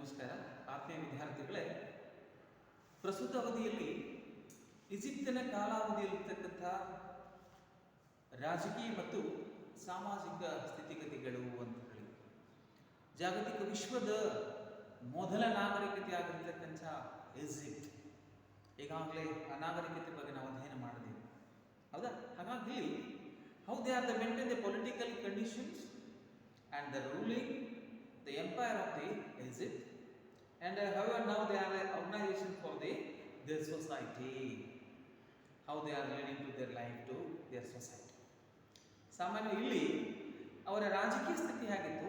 ನಮಸ್ಕಾರ ಆತ್ಮೀಯ ವಿದ್ಯಾರ್ಥಿಗಳೇ. ಪ್ರಸ್ತುತ ಅವಧಿಯಲ್ಲಿ ಈಜಿಪ್ತಿನ ಕಾಲಾವಧಿಯಲ್ಲಿರ್ತಕ್ಕಂಥ ರಾಜಕೀಯ ಮತ್ತು ಸಾಮಾಜಿಕ ಸ್ಥಿತಿಗತಿಗಳು ಅಂತ ಹೇಳಿ ಜಾಗತಿಕ ವಿಶ್ವದ ಮೊದಲ ನಾಗರಿಕತೆ ಆಗಿರ್ತಕ್ಕಂಥ ಈಜಿಪ್ಟ್, ಈಗಾಗಲೇ ಆ ನಾಗರಿಕತೆ ಬಗ್ಗೆ ನಾವು ಅಧ್ಯಯನ ಮಾಡಿದ್ದೀವಿ, ಹೌದಾ? ಹಾಗಾಗಿ how they are the maintain the political conditions and the ruling the empire of the Egypt, and however now they are an organization for their society, how they are leading to their life to their society. ಸಾಮಾನ್ಯ ಇಲ್ಲಿ ಅವರ ರಾಜಕೀಯ ಸ್ಥಿತಿ ಹೇಗಿತ್ತು,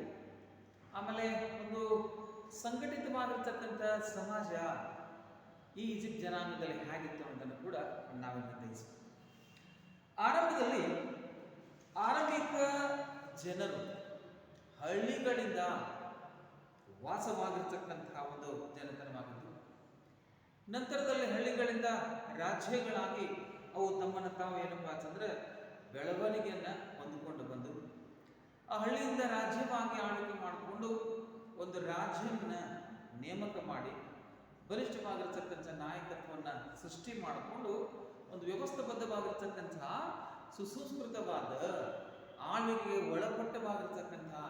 ಆಮೇಲೆ ಒಂದು ಸಂಘಟಿತವಾಗಿರ್ತಕ್ಕಂಥ ಸಮಾಜ ಈ ಈಜಿಪ್ಟ್ ಜನಾಂಗದಲ್ಲಿ ಹೇಗಿತ್ತು ಅನ್ನೋದನ್ನು ಕೂಡ ನಾವು ನಿರ್ಣಯಿಸಬೇಕು. ಆರಂಭದಲ್ಲಿ ಆರಂಭಿಕ ಜನರು ಹಳ್ಳಿಗಳಿಂದ ವಾಸವಾಗಿರ್ತಕ್ಕಂತಹ ಒಂದು ಜನತನವಾಗಿತ್ತು. ನಂತರದಲ್ಲಿ ಹಳ್ಳಿಗಳಿಂದ ರಾಜ್ಯಗಳಾಗಿ ಅವು ತಮ್ಮನ್ನು ತಾವು ಏನಪ್ಪಾ ಅಂತಂದ್ರೆ ಬೆಳವಣಿಗೆಯನ್ನು ಹೊಂದಿಕೊಂಡು ಬಂದು ಆ ಹಳ್ಳಿಯಿಂದ ರಾಜ್ಯವಾಗಿ ಆಳ್ವಿಕೆ ಮಾಡಿಕೊಂಡು ಒಂದು ರಾಜ್ಯವನ್ನ ನೇಮಕ ಮಾಡಿ ಬಲಿಷ್ಠವಾಗಿರ್ತಕ್ಕಂಥ ನಾಯಕತ್ವವನ್ನು ಸೃಷ್ಟಿ ಮಾಡಿಕೊಂಡು ಒಂದು ವ್ಯವಸ್ಥಾಬದ್ಧವಾಗಿರ್ತಕ್ಕಂತಹ ಸುಸಂಸ್ಕೃತವಾದ ಆಳ್ವಿಕೆಗೆ ಒಳಪಟ್ಟವಾಗಿರ್ತಕ್ಕಂತಹ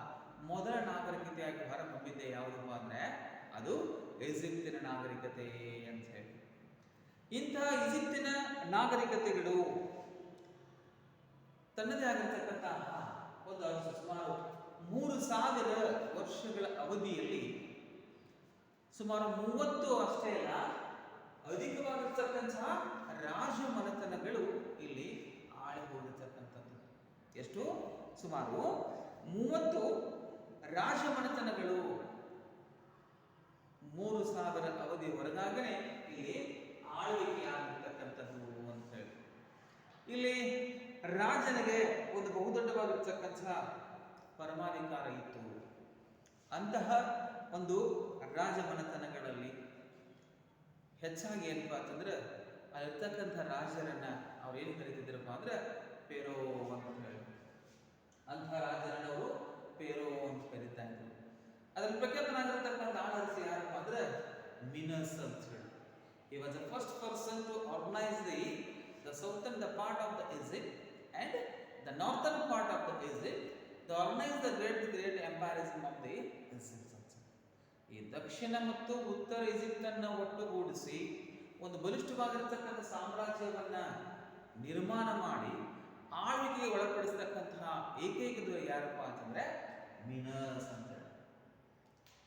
ಮೊದಲ ನಾಗರಿಕತೆಯಾಗಿ ಹೊರಹೊಮ್ಮಿದ್ದೆ ಯಾವುದಪ್ಪ ಅಂದರೆ ಅದು ಈಜಿಪ್ತಿನ ನಾಗರಿಕತೆ ಅಂತ ಹೇಳಿ. ಇಂತಹ ಈಜಿಪ್ತಿನ ನಾಗರಿಕತೆಗಳು ತನ್ನದೇ ಆಗಿರ್ತಕ್ಕಂತಹ ಒಂದು ಸುಮಾರು 3000 ವರ್ಷಗಳ ಅವಧಿಯಲ್ಲಿ ಸುಮಾರು 30 ಅಷ್ಟೇ ಅಲ್ಲ ಅಧಿಕವಾಗಿರ್ತಕ್ಕಂತಹ ರಾಜಮನೆತನಗಳು ಇಲ್ಲಿ ಆಳಿ ಹೋಗಿರ್ತಕ್ಕಂಥದ್ದು. ಎಷ್ಟು? ಸುಮಾರು 30 ರಾಜಮನೆತನಗಳು 3000 ಅವಧಿ ಹೊರಗಾಗನೆ ಇಲ್ಲಿ ಆಳ್ವಿಕೆಯಾಗಿರ್ತಕ್ಕಂಥದ್ದು ಅಂತ ಹೇಳಿ. ಇಲ್ಲಿ ರಾಜನಿಗೆ ಒಂದು ಬಹುದೊಡ್ಡವಾಗಿರ್ತಕ್ಕಂಥ ಪರಮಾಧಿಕಾರ ಇತ್ತು. ಅಂತಹ ಒಂದು ರಾಜಮನೆತನಗಳಲ್ಲಿ ಹೆಚ್ಚಾಗಿ ಏನಪ್ಪಾ ಅಂತಂದ್ರೆ ಅಲ್ಲಿರ್ತಕ್ಕಂಥ ರಾಜರನ್ನ ಅವ್ರು ಏನು ಕರೀತಿದ್ರಪ್ಪ ಅಂದ್ರೆ ಪೇರೋ ಅಂತ ಹೇಳಿ. ಅಂಥ ರಾಜರನ್ನವರು ಪೇರೋ ಅಂತ ಕರೀತಾ ಇದ್ರು. ಅದರ ಪ್ರಖ್ಯಾತನಾಗಿರ್ತಕ್ಕಂಥ ಆಳರಸಿ ಯಾರಪ್ಪ ಅಂದ್ರೆ ಮಿನಸ್ ಅಂತ ಹೇಳಿ. He was the first person to organize the southern the part of the Egypt and the northern part of the Egypt. They organized the great empirism of the Egypt. ಈ ದಕ್ಷಿಣ ಮತ್ತು ಉತ್ತರ ಈಜಿಪ್ಟ್ ಅನ್ನು ಒಟ್ಟುಗೂಡಿಸಿ ಒಂದು ಬಲಿಷ್ಠವಾಗಿರ್ತಕ್ಕಂಥ ಸಾಮ್ರಾಜ್ಯವನ್ನ ನಿರ್ಮಾಣ ಮಾಡಿ ಆಳ್ವಿಕೆಗೆ ಒಳಪಡಿಸತಕ್ಕಂತಹ ಏಕೈಕ ಯಾರಪ್ಪ ಅಂತಂದ್ರೆ ಮಿನಸ್ ಅಂತ ಹೇಳಿ.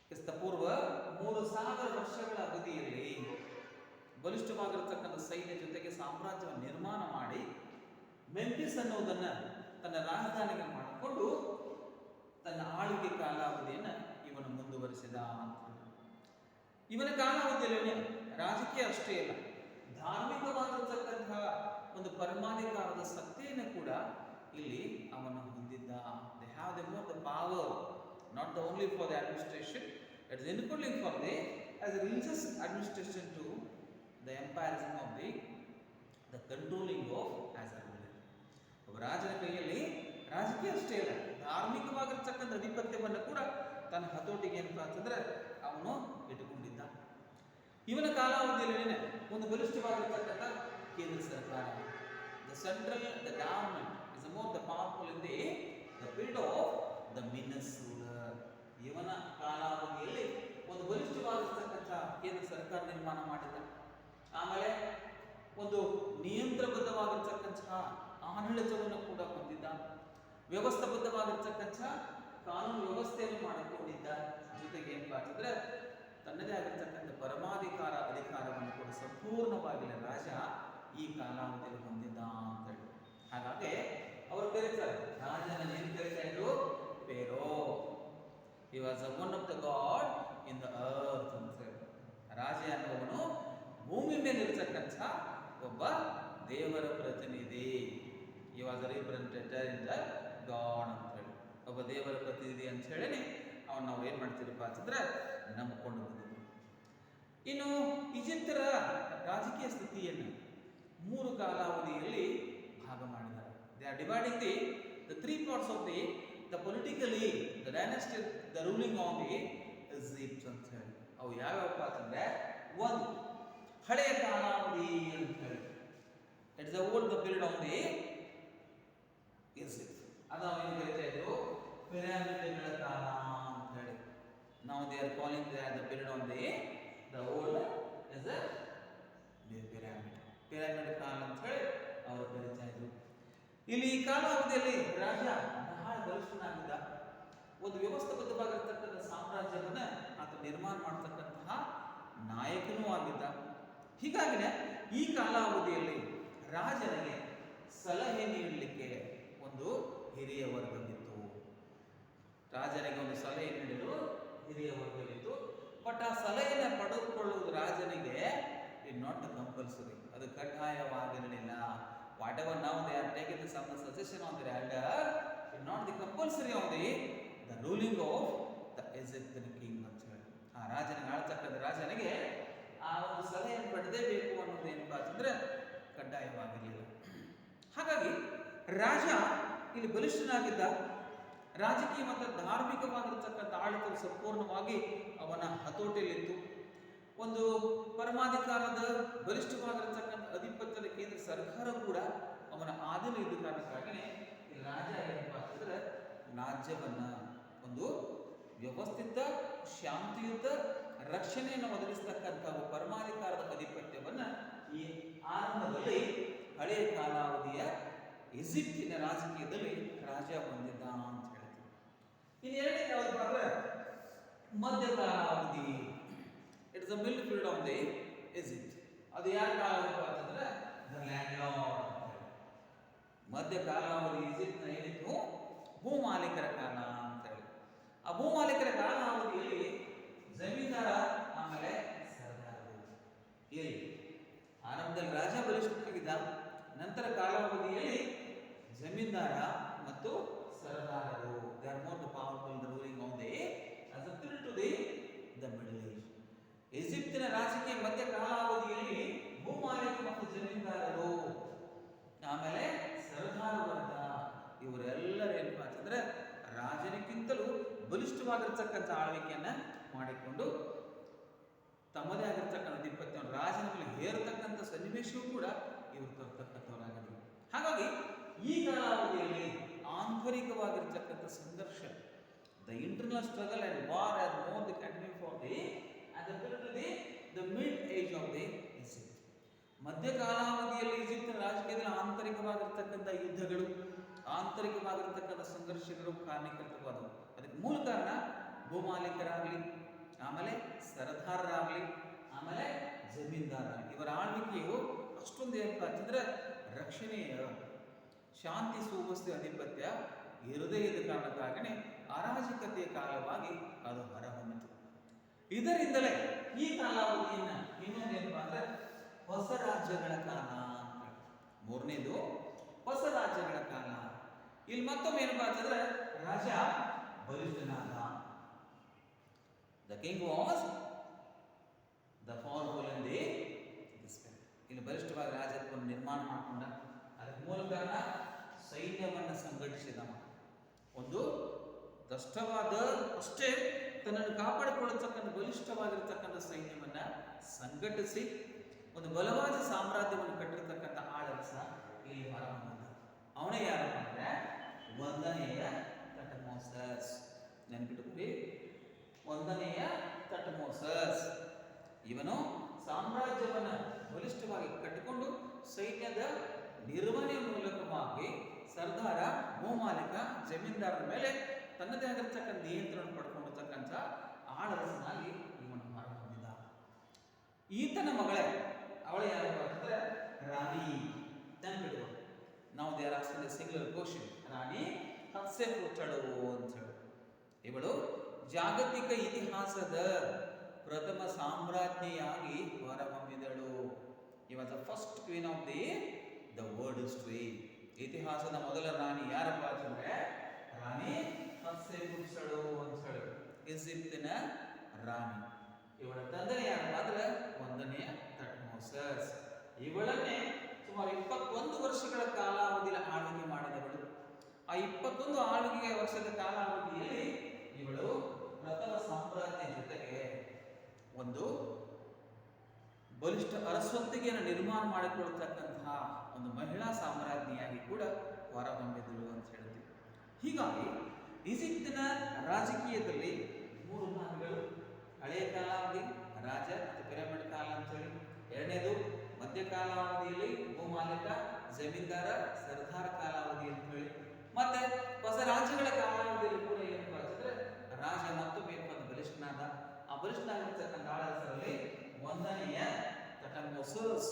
ಕ್ರಿಸ್ತ ಪೂರ್ವ 3000 ವರ್ಷಗಳ ಅವಧಿಯಲ್ಲಿ ಬಲಿಷ್ಠವಾಗಿರ್ತಕ್ಕಂಥ ಸೈನ್ಯ ಜೊತೆಗೆ ಸಾಮ್ರಾಜ್ಯವನ್ನು ನಿರ್ಮಾಣ ಮಾಡಿ ಮೆಂಫಿಸ್ ಅನ್ನೋದನ್ನ ತನ್ನ ರಾಜಧಾನಿಗೆ ಮಾಡಿಕೊಂಡು ತನ್ನ ಆಳ್ವಿಕೆ ಕಾಲಾವಧಿಯನ್ನು ಇವನು ಮುಂದುವರಿಸಿದ ಅಂತ. ಇವನ ಕಾಲಾವಧಿಯಲ್ಲಿ ರಾಜಕೀಯ ಅಷ್ಟೇ ಅಲ್ಲ, ಧಾರ್ಮಿಕವಾಗಿರ್ತಕ್ಕಂತಹ ಒಂದು ಪರಮಾಧಿಕಾರದ ಸತ್ತೆಯನ್ನು ಕೂಡ ಇಲ್ಲಿ ಅವನು ಹೊಂದಿದ್ದ. They have the more the power, not the only for the administration, it is including for the as a religious administration to the empirism of the controlling of as a ruler. ಒಬ್ಬ ರಾಜನ ಕೈಯಲ್ಲಿ ರಾಜಕೀಯ ಅಷ್ಟೇ ಅಲ್ಲ, ಧಾರ್ಮಿಕವಾಗಿರ್ತಕ್ಕಂಥ ಅಧಿಪತ್ಯವನ್ನು ಕೂಡ ತನ್ನ ಹತೋಟಿಗೆ ಏನಪ್ಪ ಅಂತಂದ್ರೆ ಅವನು ಇಟ್ಟುಕೊಂಡಿದ್ದ. ಇವನ ಕಾಲಾವಧಿಯಲ್ಲಿ ಒಂದು ಬಲಿಷ್ಠವಾಗಿರ್ತಕ್ಕಂಥ ಕೇಂದ್ರ ಸರ್ಕಾರ, the central the government is more the powerful in the period of the minus ruler. ಇವನ ಕಾಲಾವಧಿಯಲ್ಲಿ ಒಂದು ಬಲಿಷ್ಠವಾಗಿರ್ತಕ್ಕಂಥ ಕೇಂದ್ರ ಸರ್ಕಾರ ನಿರ್ಮಾಣ ಮಾಡಿದ್ದ. ಆಮೇಲೆ ಒಂದು ನಿಯಂತ್ರಬದ್ಧವಾಗಿರ್ತಕ್ಕಂಥ ಆಡಳಿತವನ್ನು ಕೂಡ ಹೊಂದಿದ್ದ. ವ್ಯವಸ್ಥಾಬದ್ಧವಾಗಿರ್ತಕ್ಕಂಥ ಕಾನೂನು ವ್ಯವಸ್ಥೆಯನ್ನು ಮಾಡಿಕೊಂಡಿದ್ದ. ಜೊತೆಗೆ ಏನಪ್ಪ ಅಂತಂದ್ರೆ ತನ್ನದೇ ಆಗಿರ್ತಕ್ಕಂಥ ಪರಮಾಧಿಕಾರ ಅಧಿಕಾರವನ್ನು ಕೂಡ ಸಂಪೂರ್ಣವಾಗಿ ರಾಜ ಈ ಕಾಲಾವಧಿಯಲ್ಲಿ ಹೊಂದಿದ್ದ ಅಂತೇಳಿ. ಹಾಗಾಗಿ ಅವರು ಕರೀತಾರೆ ರಾಜನ ಏನು ಕರೀತಾ ಇದ್ರು? Pharaoh. He was one of the god in the earth ಅಂತ ಹೇಳಿ. ರಾಜ ಅನ್ನೋವನು ಭೂಮಿ ಮೇಲೆ ಇರ್ತಕ್ಕಂಥ ಒಬ್ಬ ದೇವರ ಪ್ರತಿನಿಧಿ. He was a representative in the god ಅಂತ ಹೇಳಿ. ಒಬ್ಬ ದೇವರ ಪ್ರತಿನಿಧಿ ಅಂತ ಹೇಳಿ ಅವನು ನಾವು ಏನು ಮಾಡ್ತೀರಪ್ಪ ಅಂತಂದ್ರೆ ನಂಬಿಕೊಂಡು ಬಂದಿದ್ದೀವಿ. ಇನ್ನು ಈಜಿಪ್ತರ ರಾಜಕೀಯ ಸ್ಥಿತಿಯನ್ನು 3 ಕಾಲಾವಧಿಯಲ್ಲಿ ಭಾಗ ಮಾಡಿದ್ದಾರೆ. They are dividing the 3 parts of the politically the dynasty, the ruling on the Egypt ಅಂತ ಹೇಳಿ. ಅವು ಯಾವ್ಯಾವಪ್ಪ ಅಂತಂದ್ರೆ, ಒಂದು ಹಳೆಯ ಕಾಲಾವಧಿ ಅಂತ ಹೇಳಿ, it's the old period of the Egypt. ಅದು ನಾವು ಏನು ಕರಿತಾ ಇದ್ರು, ಪಿರಮಿಡ್ಗಳ ಕಾಲ ಅಂತ ಹೇಳಿ. ನಾವು they are calling the period of the old is the pyramid ಕಾಲ ಅಂತ ಹೇಳಿ ಅವರು ಕರಿತಾ ಇದ್ರು. ಇಲ್ಲಿ ಈ ಕಾಲಾವಧಿಯಲ್ಲಿ ರಾಜ ಬಹಳ ಬಲಿಷ್ಠನಾಗಿದ್ದ. ಒಂದು ವ್ಯವಸ್ಥಿತವಾಗಿರ್ತಕ್ಕಂಥ ಸಾಮ್ರಾಜ್ಯವನ್ನ ಆತ ನಿರ್ಮಾಣ ಮಾಡತಕ್ಕಂತಹ ನಾಯಕನೂ ಆಗಿದ್ದ. ಹೀಗಾಗಿನೇ ಈ ಕಾಲಾವಧಿಯಲ್ಲಿ ರಾಜನಿಗೆ ಸಲಹೆ ನೀಡಲಿಕ್ಕೆ ಒಂದು ಹಿರಿಯ ವರ್ಗವಿತ್ತು. ರಾಜನಿಗೆ ಒಂದು ಸಲಹೆ ನೀಡಲು ಹಿರಿಯ ವರ್ಗವಿತ್ತು. ಬಟ್ ಆ ಸಲಹೆಯನ್ನು ಪಡೆದುಕೊಳ್ಳುವುದು ರಾಜನಿಗೆ ಇಟ್ ನಾಟ್ ಕಂಪಲ್ಸರಿ, ಅದು ಕಡ್ಡಾಯವಾಗಿರಲಿಲ್ಲ. ವಾಟ್ ಎವರ್ ನಾವು they are taking some suggestion on the elder, it not the compulsory on the ruling of the Egyptian king ಅಂತ ಹೇಳಿ. ಆ ರಾಜನಿಗೆ ಆಳ್ತಕ್ಕಂಥ ರಾಜನಿಗೆ ಆ ಒಂದು ಸಲಹೆಯನ್ನು ಪಡೆದೇಬೇಕು ಅನ್ನೋದು ಏನಪ್ಪಾ ಅಂತಂದ್ರೆ ಕಡ್ಡಾಯವಾಗಿರಲಿಲ್ಲ. ಹಾಗಾಗಿ ರಾಜ ಇಲ್ಲಿ ಬಲಿಷ್ಠನಾಗಿದ್ದ. ರಾಜಕೀಯ ಮತ್ತು ಧಾರ್ಮಿಕವಾಗಿರ್ತಕ್ಕಂಥ ಆಡಳಿತವು ಸಂಪೂರ್ಣವಾಗಿ ಅವನ ಹತೋಟಿಯಲ್ಲಿತ್ತು. ಒಂದು ಪರಮಾಧಿಕಾರದ ಬಲಿಷ್ಠವಾಗಿರತಕ್ಕಂಥ ಅಧಿಪತ್ಯದ ಕೇಂದ್ರ ಸರ್ಕಾರ ಕೂಡ ಅವನ ಆಧೀನ ಇದ್ದ ಕಾರಣಕ್ಕಾಗಿಯೇ ಈ ರಾಜ ಏನಪ್ಪಾ ಅಂತಂದ್ರೆ ರಾಜ್ಯವನ್ನ ಒಂದು ವ್ಯವಸ್ಥಿತ ಶಾಂತಿಯುತ ರಕ್ಷಣೆಯನ್ನು ಒದಗಿಸ್ತಕ್ಕಂಥ ಪರಮಾಧಿಕಾರದ ಆಧಿಪತ್ಯವನ್ನ ಈ ಆರಂಭದಲ್ಲಿ ಹಳೆಯ ಕಾಲಾವಧಿಯ ಈಜಿಪ್ಟಿನ ರಾಜಕೀಯದಲ್ಲಿ ರಾಜ ಹೊಂದಿದ್ದ ಅಂತ ಹೇಳ್ತೀವಿ. ಇನ್ನು ಎರಡನೇ ಯಾವ್ದು ಅಂದ್ರೆ ಮಧ್ಯ ಕಾಲಾವಧಿ. It's the mid period of the Egypt. ಅದು ಯಾರ ಕಾಲಾವಧಿ ಅಂತಂದ್ರೆ ದ ಲ್ಯಾಂಡ್ ಲಾರ್ಡ್. ಮಧ್ಯ ಕಾಲಾವಧಿ ಈಜಿಪ್ಟ್ನ ಏನಿತ್ತು ಭೂಮಾಲೀಕರ ಕಾಲ ಅಂತ ಹೇಳಿ. ಆ ಭೂಮಾಲೀಕರ ಕಾಲಾವಧಿಯಲ್ಲಿ ಜಮೀನ್ದಾರ ಆಮೇಲೆ ಸರ್ದಾರರು. ಇಲ್ಲಿ ಆರಂಭದಲ್ಲಿ ರಾಜ ಬಲಿಷ್ಠನಾಗಿದ್ದ. ನಂತರ ಕಾಲಾವಧಿಯಲ್ಲಿ ಜಮೀನ್ದಾರ ಮತ್ತು ಸರ್ದಾರರು, they are more powerful ruling on the as a period to the middle age. ಈಜಿಪ್ಟಿನ ರಾಜಕೀಯ ಮಧ್ಯ ಕಾಲಾವಧಿಯಲ್ಲಿ ಭೂಮಾಲೀಕ ಮತ್ತು ಜಮೀನ್ದಾರರು ಆಮೇಲೆ ಸರ್ದಾರ ವರ್ಗ ಇವರೆಲ್ಲರೂ ಏನಪ್ಪಾ ಅಂತಂದ್ರೆ ರಾಜನಿಗಿಂತಲೂ ಬಲಿಷ್ಠವಾಗಿರ್ತಕ್ಕಂಥ ಆಳ್ವಿಕೆಯನ್ನ ಮಾಡಿಕೊಂಡು ತಮ್ಮದೇ ಆಗಿರ್ತಕ್ಕಂಥ ಆಧಿಪತ್ಯವನ್ನು ರಾಜನ ಮೇಲೆ ಹೇರತಕ್ಕಂಥ ಸನ್ನಿವೇಶವೂ ಕೂಡ ಇವರು ತರ್ತಕ್ಕಂಥವರಾಗಿದ್ರು. ಹಾಗಾಗಿ ಈ ಕಾಲಾವಧಿಯಲ್ಲಿ ಆಂತರಿಕವಾಗಿರ್ತಕ್ಕಂಥ ಸಂಘರ್ಷ, the internal struggle and war are more the continue for the and the period to the mid age of the Egypt. ಮಧ್ಯ ಕಾಲಾವಧಿಯಲ್ಲಿ ಈಜಿಪ್ಟಿನ ರಾಜಕೀಯದಲ್ಲಿ ಆಂತರಿಕವಾಗಿರ್ತಕ್ಕಂಥ ಯುದ್ಧಗಳು, ಆಂತರಿಕವಾಗಿರ್ತಕ್ಕಂಥ ಸಂಘರ್ಷಗಳು ಕಾರಣೀಕೃತವಾದವು. ಅದಕ್ಕೆ ಮೂಲ ಕಾರಣ ಭೂಮಾಲೀಕರಾಗಲಿ, ಆಮೇಲೆ ಸರದಾರರಾಗಲಿ, ಆಮೇಲೆ ಜಮೀನ್ದಾರರಾಗಲಿ ಇವರ ಆಳ್ವಿಕೆಯು ಅಷ್ಟೊಂದು ಏನಪ್ಪ ಅಂತಂದ್ರೆ ರಕ್ಷಣೆಯ ಶಾಂತಿ ಸುವ್ಯವಸ್ಥೆ ಆಧಿಪತ್ಯ ಇರದೇ ಇದ್ದ ಕಾರಣಕ್ಕಾಗನೇ ಅರಾಜಕತೆಯ ಕಾಲವಾಗಿ ಅದು ಹೊರಹೊಮ್ಮಿತು. ಇದರಿಂದಲೇ ಈ ಕಾಲಾವಧಿಯನ್ನ ಇನ್ನೊಂದೇನಪ್ಪ ಅಂದ್ರೆ ಹೊಸ ರಾಜ್ಯಗಳ ಕಾಲ. ಮೂರನೇದು ಹೊಸ ರಾಜ್ಯಗಳ ಕಾಲ. ಇಲ್ಲಿ ಮತ್ತೊಮ್ಮೆ ಏನಪ್ಪಾ ಅಂತಂದ್ರೆ ರಾಜ ಬಲಿಷ್ಠನಾದ. The king was the powerful in the respect. ಇಲ್ಲಿ ಬಲಿಷ್ಠವಾಗಿ ರಾಜ್ಯತ್ವವನ್ನು ನಿರ್ಮಾಣ ಮಾಡಿಕೊಂಡ. ಅದಕ್ಕೆ ಮೂಲ ಕಾರಣ ಸೈನ್ಯವನ್ನು ಸಂಘಟಿಸಿದ. ಒಂದು ದಷ್ಟವಾದ ಅಷ್ಟೇ ತನ್ನನ್ನು ಕಾಪಾಡಿಕೊಳ್ಳತಕ್ಕಂಥ ಬಲಿಷ್ಠವಾಗಿರ್ತಕ್ಕಂಥ ಸೈನ್ಯವನ್ನ ಸಂಘಟಿಸಿ ಒಂದು ಬಲವಾದ ಸಾಮ್ರಾಜ್ಯವನ್ನು ಕಟ್ಟಿರ್ತಕ್ಕಂಥ ಆಳರಸ ಇಲ್ಲಿ ಹೊರಹೊಮ್ಮಿದ. ಅವನೇ ಯಾರಪ್ಪ ಅಂದ್ರೆ ಒಂದನೆಯ ತಟಮೋಸಸ್. ನೆನಪಿಟ್ಟುಕೊಳ್ಳಿ, ಒಂದನೆಯ ತಟಮೋಸಸ್. ಇವನು ಸಾಮ್ರಾಜ್ಯವನ್ನ ಬಲಿಷ್ಠವಾಗಿ ಕಟ್ಟಿಕೊಂಡು ಸೈನ್ಯದ ನಿರ್ವಹಣೆ ಮೂಲಕವಾಗಿ ಸರ್ದಾರ, ಭೂಮಾಲೀಕ, ಜಮೀನ್ದಾರರ ಮೇಲೆ ತನ್ನದೇ ಆಗಿರ್ತಕ್ಕಂಥ ನಿಯಂತ್ರಣ ಪಡ್ಕೊಂಡಿರ್ತಕ್ಕಂಥ ಆಳರಸನಾಗಿ ಇವನು ಹೊರಹೊಮ್ಮಿದ. ಈತನ ಮಗಳೇ, ಅವಳು ಯಾರಪ್ಪ ಅಂತಂದ್ರೆ ರಾಣಿ. ನೆನಪಿಡುವ, ನಾವು there ask the singular question, ರಾಣಿ ಹತ್ಸೆಪುತ್ರಳು ಅಂತ ಹೇಳಿ. ಇವಳು ಜಾಗತಿಕ ಇತಿಹಾಸದ ಪ್ರಥಮ ಸಾಮ್ರಾಜ್ಞಿಯಾಗಿ ಹೊರಹೊಮ್ಮಿದಳು. He was the first queen of the world history. ಇತಿಹಾಸದ ಮೊದಲ ರಾಣಿ ಯಾರಪ್ಪ ಅಂತಂದ್ರೆ ರಾಣಿ ಹತ್ಸೆಪುತ್ರಳು ಅಂತ ಹೇಳಿ, ಈಜಿಪ್ಟಿನ ರಾಣಿ. ಇವಳ ತಂದೆ ಯಾರಪ್ಪ ಅಂದ್ರೆ ಒಂದನೆಯ ತಟ್ಮೋಸಸ್. ಇವಳನ್ನೇ ಸುಮಾರು 21 ವರ್ಷಗಳ ಕಾಲಾವಧಿಯಲ್ಲಿ ಆಳ್ವಿಕೆ ಮಾಡಿದವಳು. ಆ 21 ಆಳ್ವಿಕೆ ವರ್ಷದ ಕಾಲಾವಧಿಯಲ್ಲಿ ಇವಳು ಪ್ರಥಮ ಸಾಮ್ರಾಜ್ಞಿ ಜೊತೆಗೆ ಬಲಿಷ್ಠ ಅರಸೊತ್ತಿಗೆಯನ್ನು ನಿರ್ಮಾಣ ಮಾಡಿಕೊಳ್ಳತಕ್ಕಂತಹ ಒಂದು ಮಹಿಳಾ ಸಾಮ್ರಾಜ್ಞಿಯಾಗಿ ಕೂಡ ಹೊರಹೊಮ್ಮಿದಳು ಅಂತ ಹೇಳ್ತೀವಿ. ಹೀಗಾಗಿ ಈಜಿಪ್ತಿನ ರಾಜಕೀಯದಲ್ಲಿ 3 ಭಾಗಗಳು: ಹಳೆಯ ಕಾಲಾವಧಿ, ರಾಜ ಮತ್ತು ಪಿರಮಿಡ್ ಕಾಲ ಅಂತ ಹೇಳಿ; ಎರಡನೇದು ಮಧ್ಯಕಾಲಾವಧಿಯಲ್ಲಿ ಭೂಮಾಲೀಕ, ಜಮೀನ್ದಾರ, ಸರ್ದಾರ ಕಾಲಾವಧಿ ಅಂತ ಹೇಳಿ; ಮತ್ತೆ ಹೊಸ ರಾಜ್ಯಗಳ ಕಾಲಾವಧಿಯಲ್ಲಿ ಕೂಡ ಏನಪ್ಪ ಅಂತಂದ್ರೆ ರಾಜ ಮತ್ತು ಮೇಲ್ಪಂದ ಬಲಿಷ್ಠನಾದ. ಆ ಬಲಿಷ್ಠನಾಗಿರ್ತಕ್ಕಂಥ ಆಳರಲ್ಲಿ ಒಂದನೆಯ ಥೂಟಮೋಸಸ್.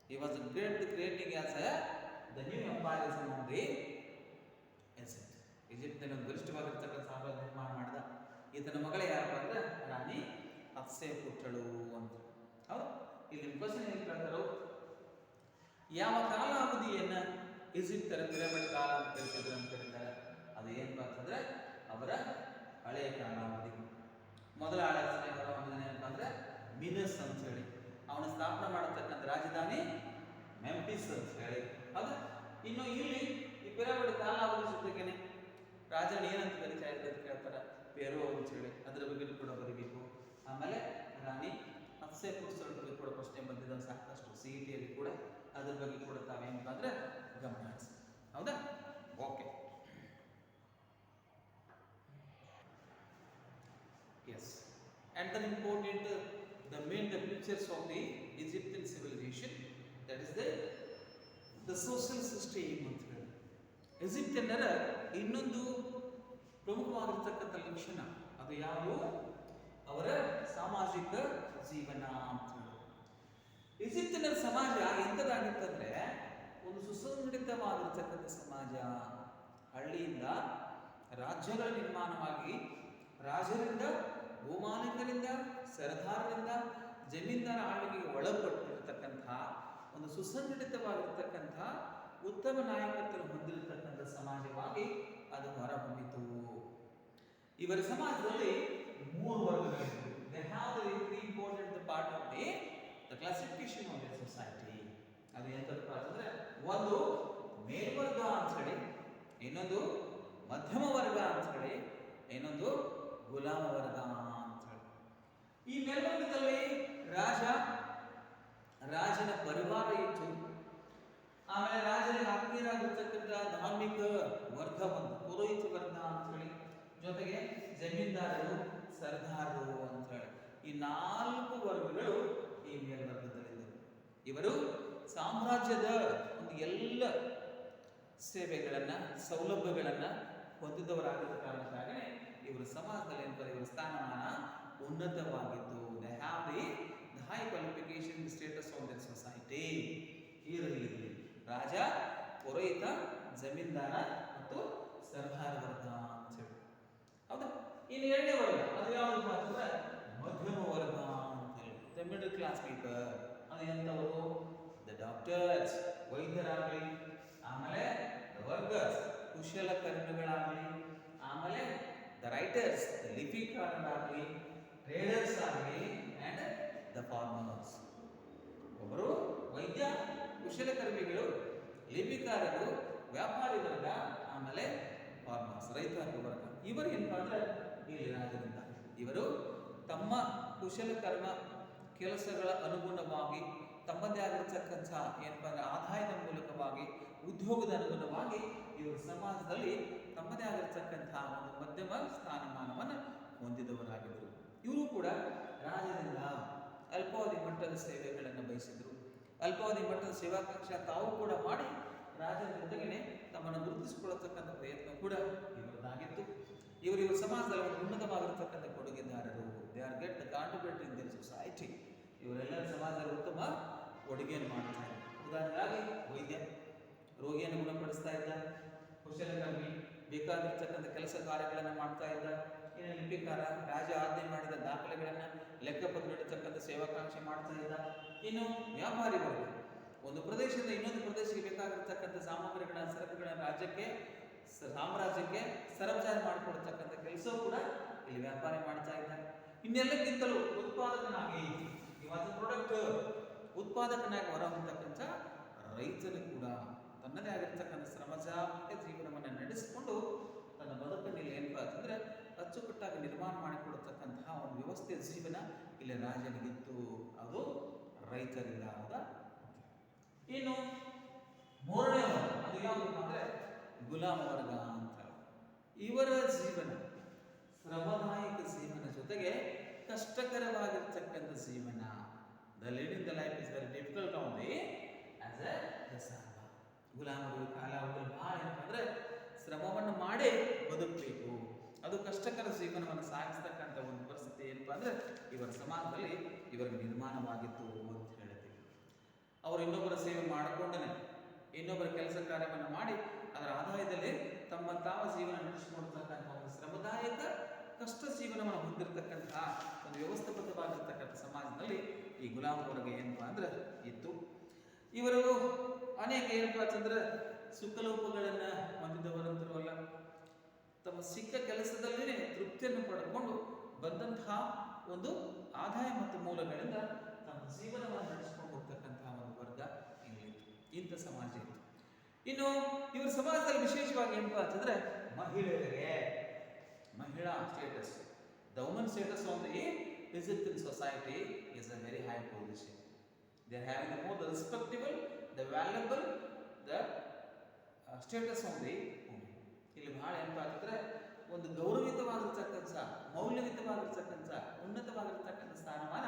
He was creating as the new empire is among the Egypt. ಈಜಿಪ್ಟಿನ ಬಲಿಷ್ಠವಾಗಿರ್ತಕ್ಕಂಥ ಸಾಮ್ರಾಜ್ಯ ನಿರ್ಮಾಣ ಮಾಡಿದ. ಈತನ ಮಗಳೇ ಯಾರಪ್ಪ ಅಂದ್ರೆ ರಾಣಿ ಹತ್ಸೆಪುತ್ರಳು ಅಂತ. ಹೌದು, ಇಲ್ಲಿ ಕ್ವಶನ್ ಏನು ಕೇಳ್ತಾರೋ, ಯಾವ ಕಾಲಾವಧಿಯನ್ನ ಈಜಿಪ್ತರ ಪಿರಮಿಡ್ ಕಾಲ ಅಂತ ಕರೀತಿದ್ರು ಅಂತ ಹೇಳ್ತಾರೆ. ಅದು ಏನಪ್ಪ ಅಂತಂದ್ರೆ ಅವರ ಹಳೆಯ ಕಾಲಾವಧಿ. ಮೊದಲ ಆಳವಡಿ ಏನಪ್ಪ ಅಂದ್ರೆ ಮಿನಸ್ ಅಂತ ಹೇಳಿ, ಅವನ ಸ್ಥಾಪನೆ ಮಾಡತಕ್ಕಂಥ ರಾಜಧಾನಿ ಮೆಂಫಿಸ್ ಅಂತ ಹೇಳಿ. ಹೌದಾ, ಇನ್ನು ಇಲ್ಲಿ ಈ ಪಿರಮಿಡ್ ಕಾಲಾವಧಿ ಜೊತೆಗೇನೆ ರಾಜನ ಏನಂತ ಕರಿತಾ ಇದ್ದಾರೆ ಅಂತ ಕೇಳ್ತಾರೆ, ಪೇರು ಅಂತ ಹೇಳಿ. ಅದರ ಬಗ್ಗೆ ಕೂಡ ಬರೀಬೇಕು. ಆಮೇಲೆ ರಾಣಿ ಹತ್ಸೆಪುತ್ರಳ ಬಗ್ಗೆ ಕೂಡ ಪ್ರಶ್ನೆ ಬಂದಿದೆ ಸಾಕಷ್ಟು CET-ಯಲ್ಲಿ ಕೂಡ. ಅದ್ರ ಬಗ್ಗೆ ಕೂಡ ತಾವೇನಪ್ಪ ಅಂದ್ರೆ ಗಮನ ಹರಿಸಿ. ಹೌದಾ, okay. Yes, and then important the main features of the Egyptian civilization, that is the social system ಅಂತ ಹೇಳಿ. ಈಜಿಪ್ಟಿಯನ್ನರ ಇನ್ನೊಂದು ಪ್ರಮುಖವಾಗಿರ್ತಕ್ಕಂಥ ಲಕ್ಷಣ ಅದು ಯಾವುದು? ಅವರ ಸಾಮಾಜಿಕ ಜೀವನ ಅಂತ ಹೇಳಿ. ಈಜಿಪ್ಟಿನ ಸಮಾಜ ಎಂಥದ್ದಾಗಿತ್ತಂದ್ರೆ ಒಂದು ಸುಸಂಘಟಿತವಾಗಿರ್ತಕ್ಕಂಥ ಸಮಾಜ. ಹಳ್ಳಿಯಿಂದ ರಾಜ್ಯಗಳ ನಿರ್ಮಾಣವಾಗಿ ರಾಜರಿಂದ, ಭೂಮಾಲೀಕರಿಂದ, ಸರ್ದಾರರಿಂದ, ಜಮೀನ್ದಾರ ಆಳ್ವಿಕೆಗೆ ಒಳಪಟ್ಟಿರತಕ್ಕಂಥ ಒಂದು ಸುಸಂಘಟಿತವಾಗಿರ್ತಕ್ಕಂಥ ಉತ್ತಮ ನಾಯಕತ್ವವನ್ನು ಹೊಂದಿರತಕ್ಕಂಥ ಸಮಾಜವಾಗಿ ಅದು ಹೊರಹೊಮ್ಮಿತು. ಇವರ ಸಮಾಜದಲ್ಲಿ 3 ವರ್ಗಗಳಿವೆ. They have the very important part of the classification of their society. ಅದು ಎಂತಪ್ಪ ಅಂತಂದ್ರೆ, ಒಂದು ಮೇಲ್ವರ್ಗ ಅಂತ ಹೇಳಿ, ಇನ್ನೊಂದು ಮಧ್ಯಮ ವರ್ಗ ಅಂತ ಹೇಳಿ, ಇನ್ನೊಂದು ಗುಲಾಮ ವರ್ಗ ಅಂತ ಹೇಳಿ. ಈ ಮೇಲ್ವರ್ಗದಲ್ಲಿ ರಾಜನ ಪರಿವಾರ ಇತ್ತು. ಆಮೇಲೆ ರಾಜನಿಗೆ ಆತ್ಮೀಯರಾಗಿರ್ತಕ್ಕಂಥ ಧಾರ್ಮಿಕ ವರ್ಗ ಒಂದು ಪುರೋಹಿತ ವರ್ಗ ಅಂತ ಹೇಳಿ, ಜೊತೆಗೆ ಜಮೀನ್ದಾರರು, ಸರ್ದಾರರು ಅಂತ ಹೇಳಿ ಈ 4 ವರ್ಗಗಳು ಈ ಮೇಲ್ವರ್ಗದಲ್ಲಿದ್ದರು. ಇವರು ಸಾಮ್ರಾಜ್ಯದ ಒಂದು ಎಲ್ಲ ಸೇವೆಗಳನ್ನ, ಸೌಲಭ್ಯಗಳನ್ನ ಹೊಂದಿದವರಾಗಿದ್ದ ಕಾರಣಕ್ಕಾಗನೇ ಇವರ ಸಮಾಜದಲ್ಲಿ ಇವರ ಸ್ಥಾನಮಾನ ಉನ್ನತವಾಗಿತ್ತು. They have the high qualification status of their society. ಇರಲಿ ರಾಜ, ಪುರೋಹಿತ, ಜಮೀನ್ದಾರ ಮತ್ತು ಸರ್ದಾರ ವರ್ಗ ಅಂತ ಹೇಳಿ. ಹೌದಾ, ಇನ್ನು ಎರಡನೇ ವರ್ಗ ಅದು ಯಾವುದು ಅಂತಂದ್ರೆ ಮಧ್ಯಮ ವರ್ಗ ಅಂತ ಹೇಳಿ, ದ ಮಿಡಲ್ ಕ್ಲಾಸ್ ಪೀಪಲ್. ಅದು ಎಂಥವರು? ದ ಡಾಕ್ಟರ್ಸ್, ವೈದ್ಯರಾಗಲಿ, ಆಮೇಲೆ ದ ವರ್ಕರ್ಸ್, ಕುಶಲಕರ್ಮಿಗಳಾಗಲಿ, ಆಮೇಲೆ ದ ರೈಟರ್ಸ್, ದ ಲಿಪಿಕಾರರಾಗಲಿ, ಟ್ರೇಡರ್ಸ್ ಆಗಲಿ, ಅಂಡ್ ದ ಫಾರ್ಮರ್ಸ್. ಒಬ್ಬರು ವೈದ್ಯ, ಕುಶಲಕರ್ಮಿಗಳು, ಲಿಪಿಕಾರರು, ವ್ಯಾಪಾರಿ ವರ್ಗ, ಆಮೇಲೆ ಫಾರ್ಮರ್ಸ್, ರೈತ ವರ್ಗ. ಇವರು ಏನಪ್ಪ ಅಂದ್ರೆ ಇಲ್ಲಿ ರಾಜರಿಂದ ಇವರು ತಮ್ಮ ಕುಶಲಕರ್ಮ ಕೆಲಸಗಳ ಅನುಗುಣವಾಗಿ ತಮ್ಮದೇ ಆಗಿರತಕ್ಕಂಥ ಏನಪ್ಪ ಅಂದ್ರೆ ಆದಾಯದ ಮೂಲಕವಾಗಿ, ಉದ್ಯೋಗದ ಅನುಗುಣವಾಗಿ ಇವರು ಸಮಾಜದಲ್ಲಿ ತಮ್ಮದೇ ಆಗಿರತಕ್ಕಂಥ ಒಂದು ಮಧ್ಯಮ ಸ್ಥಾನಮಾನವನ್ನು ಹೊಂದಿದವರಾಗಿದ್ದರು. ಇವರು ಕೂಡ ರಾಜರಿಂದ ಅಲ್ಪಾವಧಿ ಮಟ್ಟದ ಸೇವೆಗಳನ್ನು ಬಯಸಿದ್ರು. ಅಲ್ಪಾವಧಿ ಮಟ್ಟದ ಸೇವಾಕಾಂಕ್ಷ ತಾವು ಕೂಡ ಮಾಡಿ ರಾಜನ ಜೊತೆಗೇನೆ ತಮ್ಮನ್ನು ಗುರುತಿಸಿಕೊಳ್ಳತಕ್ಕಂಥ ಪ್ರಯತ್ನ ಕೂಡ ಇವರದಾಗಿತ್ತು. ಇವರು ಸಮಾಜದಲ್ಲಿ ಒಂದು ಉನ್ನತವಾಗಿರತಕ್ಕಂಥ ಕೊಡುಗೆದಾರರು. They are get the contribute in their society. ಇವರೆಲ್ಲರ ಸಮಾಜದಲ್ಲಿ ಉತ್ತಮ ಕೊಡುಗೆಯನ್ನು ಮಾಡ್ತಾರೆ. ಉದಾಹರಣೆಗಾಗಿ ವೈದ್ಯ ರೋಗಿಯನ್ನು ಗುಣಪಡಿಸ್ತಾ ಇದ್ದ, ಕುಶಲಕರ್ಮಿ ಬೇಕಾಗಿರ್ತಕ್ಕಂಥ ಕೆಲಸ ಕಾರ್ಯಗಳನ್ನು ಮಾಡ್ತಾ ಇದ್ದ, ಇನ್ನು ಲಿಪಿಕಾರ ರಾಜ ಆಜ್ಞೆ ಮಾಡಿದ ದಾಖಲೆಗಳನ್ನು ಲೆಕ್ಕಪತ್ರ ಇಡತಕ್ಕಂಥ ಸೇವಾಕಾಂಕ್ಷೆ ಮಾಡ್ತಾ ಇದ್ದ. ಇನ್ನು ವ್ಯಾಪಾರಿ ವರ್ಗ ಒಂದು ಪ್ರದೇಶದಿಂದ ಇನ್ನೊಂದು ಪ್ರದೇಶಕ್ಕೆ ಬೇಕಾಗಿರ್ತಕ್ಕಂಥ ಸಾಮಗ್ರಿಗಳನ್ನ, ಸರಕುಗಳನ್ನ ರಾಜ್ಯಕ್ಕೆ, ಸಾಮ್ರಾಜ್ಯಕ್ಕೆ ಸರಬರಾಜು ಮಾಡಿಕೊಡ್ತಕ್ಕಂಥ ಕೆಲಸವೂ ಕೂಡ ಇಲ್ಲಿ ವ್ಯಾಪಾರಿ ಮಾಡ್ತಾ ಇದ್ದಾರೆ. ಇನ್ನೆಲ್ಲಕ್ಕಿಂತಲೂ ಉತ್ಪಾದಕನಾಗಿ ಉತ್ಪಾದಕನಾಗಿ ಹೊರಹೊಮ್ಮತಕ್ಕಂಥ ರೈತರು ಕೂಡ ತನ್ನದೇ ಆಗಿರ್ತಕ್ಕಂಥ ಶ್ರಮಜಾತ್ಯ ಜೀವನವನ್ನು ನಡೆಸಿಕೊಂಡು ತನ್ನ ಬದುಕನ್ನು ಏನಪ್ಪ ಅಂತಂದ್ರೆ ಅಚ್ಚುಕಟ್ಟಾಗಿ ನಿರ್ಮಾಣ ಮಾಡಿಕೊಡತಕ್ಕಂತಹ ಒಂದು ವ್ಯವಸ್ಥೆಯ ಜೀವನ ಇಲ್ಲಿ ರಾಜನಿಗಿತ್ತು. ಅದು ರೈತರಿಲ್ಲ. ಹೌದಾ? ಇನ್ನು ಮೂರನೇ ವರ್ಗ ಅದು ಯಾವುದಪ್ಪ ಅಂದ್ರೆ ಗುಲಾಮ ವರ್ಗ ಅಂತ. ಇವರ ಜೀವನ ಶ್ರಮದಾಯಕ ಜೀವನ ಜೊತೆಗೆ ಕಷ್ಟಕರವಾಗಿರ್ತಕ್ಕಂಥ ಜೀವನ. The living the life is very difficult only as a ದಸಾರ್ವ. ಗುಲಾಮರು ಕಾಲಾವಧಿಯಲ್ಲಿ ಭಾಳ ಏನಂತಂದ್ರೆ ಶ್ರಮವನ್ನು ಮಾಡೇ ಬದುಕಬೇಕು. ಅದು ಕಷ್ಟಕರ ಜೀವನವನ್ನು ಸಾಗಿಸ್ತಕ್ಕಂಥ ಒಂದು ಪರಿಸ್ಥಿತಿ ಏನಪ್ಪ ಅಂದ್ರೆ ಇವರ ಸಮಾಜದಲ್ಲಿ ಇವರಿಗೆ ನಿರ್ಮಾಣವಾಗಿತ್ತು ಅಂತ ಹೇಳ್ತೀವಿ. ಅವರು ಇನ್ನೊಬ್ಬರ ಸೇವೆ ಮಾಡಿಕೊಂಡೇ ಇನ್ನೊಬ್ಬರ ಕೆಲಸ ಕಾರ್ಯವನ್ನು ಮಾಡಿ ಅದರ ಆದಾಯದಲ್ಲಿ ತಮ್ಮ ತಾವ ಜೀವನ ನಡೆಸಿಕೊಡ್ತಕ್ಕಂಥ ಒಂದು ಶ್ರಮದಾಯಕ ಕಷ್ಟ ಜೀವನವನ್ನು ಹೊಂದಿರತಕ್ಕಂತಹ ಒಂದು ವ್ಯವಸ್ಥಿತವಾಗಿರ್ತಕ್ಕಂಥ ಸಮಾಜದಲ್ಲಿ ಈ ಗುಲಾಮ ವರ್ಗ ಏನಪ್ಪಾ ಅಂದ್ರೆ ಇತ್ತು. ಇವರು ಅನೇಕ ಏನಪ್ಪಾ ಅಂತಂದ್ರೆ ಸುಖಲೋಪಗಳನ್ನು ಹೊಂದಿದವರಂತರೂ ಅಲ್ಲ. ತಮ್ಮ ಸಿಕ್ಕ ಕೆಲಸದಲ್ಲೇ ತೃಪ್ತಿಯನ್ನು ಪಡೆದುಕೊಂಡು ಬಂದಂತಹ ಒಂದು ಆದಾಯ ಮತ್ತು ಮೂಲಗಳಿಂದ ತಮ್ಮ ಜೀವನವನ್ನು ನಡೆಸಿಕೊಂಡು ಹೋಗ್ತಕ್ಕಂತಹ ಒಂದು ವರ್ಗ ಇಲ್ಲಿತ್ತು. ಇಂಥ ಸಮಾಜ ಇತ್ತು. ಇನ್ನು ಇವ್ರ ಸಮಾಜದಲ್ಲಿ ವಿಶೇಷವಾಗಿ ಏನಪ್ಪಾ ಅಂತಂದ್ರೆ ಮಹಿಳೆಯರಿಗೆ ಮಹಿಳಾ status, the woman status on the Egyptian society is a very high position. They are having the more the respectable, the valuable, the status on the women. ಇಲ್ಲಿ ಬಹಳ ಏನಪ್ಪಾ ಅಂತಂದ್ರೆ ಒಂದು ಗೌರವಿತವಾಗಿರ್ತಕ್ಕಂಥ, ಮೌಲ್ಯಯುತವಾಗಿರ್ತಕ್ಕಂಥ, ಉನ್ನತವಾಗಿರ್ತಕ್ಕಂಥ ಸ್ಥಾನಮಾನ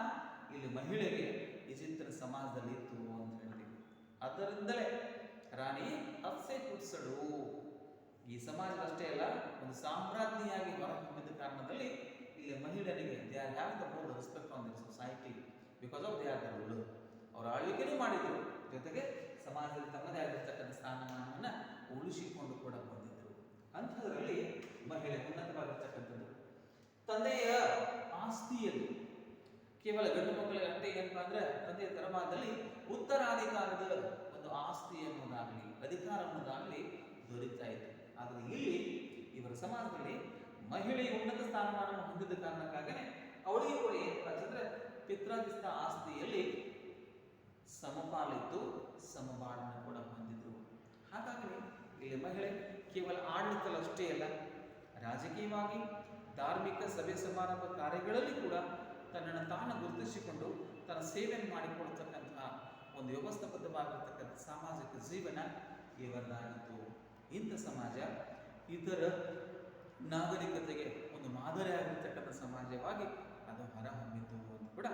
ಇಲ್ಲಿ ಮಹಿಳೆಗೆ ಈಜಿಪ್ತಿನ ಸಮಾಜದಲ್ಲಿ ಇತ್ತು ಅಂತ ಹೇಳ್ತೀವಿ. ಅದರಿಂದಲೇ ರಾಣಿ ಹತ್ಸೆಪುತ್ಸಳು ಈ ಸಮಾಜದಷ್ಟೇ ಅಲ್ಲ ಒಂದು ಸಾಮ್ರಾಜ್ಞಿಯಾಗಿ ಹೊರಹೊಮ್ಮಿದ ಕಾರಣದಲ್ಲಿ ಇಲ್ಲಿ ಮಹಿಳೆಯರಿಗೆ they are have the more respect on the society because of they are the ruler. ಅವರು ಆಳ್ವಿಕೆನೂ ಮಾಡಿದ್ರು, ಜೊತೆಗೆ ಸಮಾಜದಲ್ಲಿ ತಮ್ಮದೇ ಆಗಿರ್ತಕ್ಕಂಥ ಸ್ಥಾನಮಾನವನ್ನು ಉಳಿಸಿಕೊಂಡು ಕೂಡ ಬಂದಿದ್ದರು. ಅಂಥದ್ರಲ್ಲಿ ಮಹಿಳೆ ಉನ್ನತವಾಗಿರ್ತಕ್ಕಂಥದ್ದು. ತಂದೆಯ ಆಸ್ತಿಯಲ್ಲಿ ಕೇವಲ ಗಂಡು ಮಕ್ಕಳಿಗೆ ಅಷ್ಟೇ ಏನಪ್ಪಾ ಅಂದ್ರೆ ತಂದೆಯ ತರಮಾನದಲ್ಲಿ ಉತ್ತರಾಧಿಕಾರದ ಒಂದು ಆಸ್ತಿ ಅನ್ನೋದಾಗಲಿ ಅಧಿಕಾರ ಅನ್ನೋದಾಗಲಿ ದೊರೀತಾ ಇತ್ತು. ಆದರೆ ಇಲ್ಲಿ ಇವರ ಸಮಾಜದಲ್ಲಿ ಮಹಿಳೆಯ ಉನ್ನತ ಸ್ಥಾನಮಾನವನ್ನು ಹೊಂದಿದ ಕಾರಣಕ್ಕಾಗನೇ ಅವಳಿಗೆ ಕೂಡ ಏನಪ್ಪಾ ಅಂತಂದ್ರೆ ಪಿತ್ರಾರ್ಜಿತ ಆಸ್ತಿಯಲ್ಲಿ ಸಮಪಾಲಿತ್ತು, ಸಮಬಾಳನ್ನು ಕೂಡ ಹೊಂದಿದ್ರು. ಹಾಗಾಗಿ ಇಲ್ಲಿ ಮಹಿಳೆ ಕೇವಲ ಆಡಳಿತದಲ್ಲಷ್ಟೇ ಅಲ್ಲ, ರಾಜಕೀಯವಾಗಿ ಧಾರ್ಮಿಕ ಸಭೆ ಸಮಾರಂಭ ಕಾರ್ಯಗಳಲ್ಲಿ ಕೂಡ ತನ್ನನ್ನು ತಾನು ಗುರುತಿಸಿಕೊಂಡು ತನ್ನ ಸೇವೆಯನ್ನು ಮಾಡಿಕೊಡ್ತಕ್ಕಂತಹ ಒಂದು ವ್ಯವಸ್ಥಾಬದ್ಧವಾಗಿರ್ತಕ್ಕಂಥ ಸಾಮಾಜಿಕ ಜೀವನ ಇವರದಾಗಿತ್ತು. ಇಂಥ ಸಮಾಜ ಇತರ ನಾಗರಿಕತೆಗೆ ಒಂದು ಮಾದರಿಯಾಗಿರ್ತಕ್ಕಂಥ ಸಮಾಜವಾಗಿ ಅದು ಹೊರಹೊಮ್ಮಿತು ಅಂತ ಕೂಡ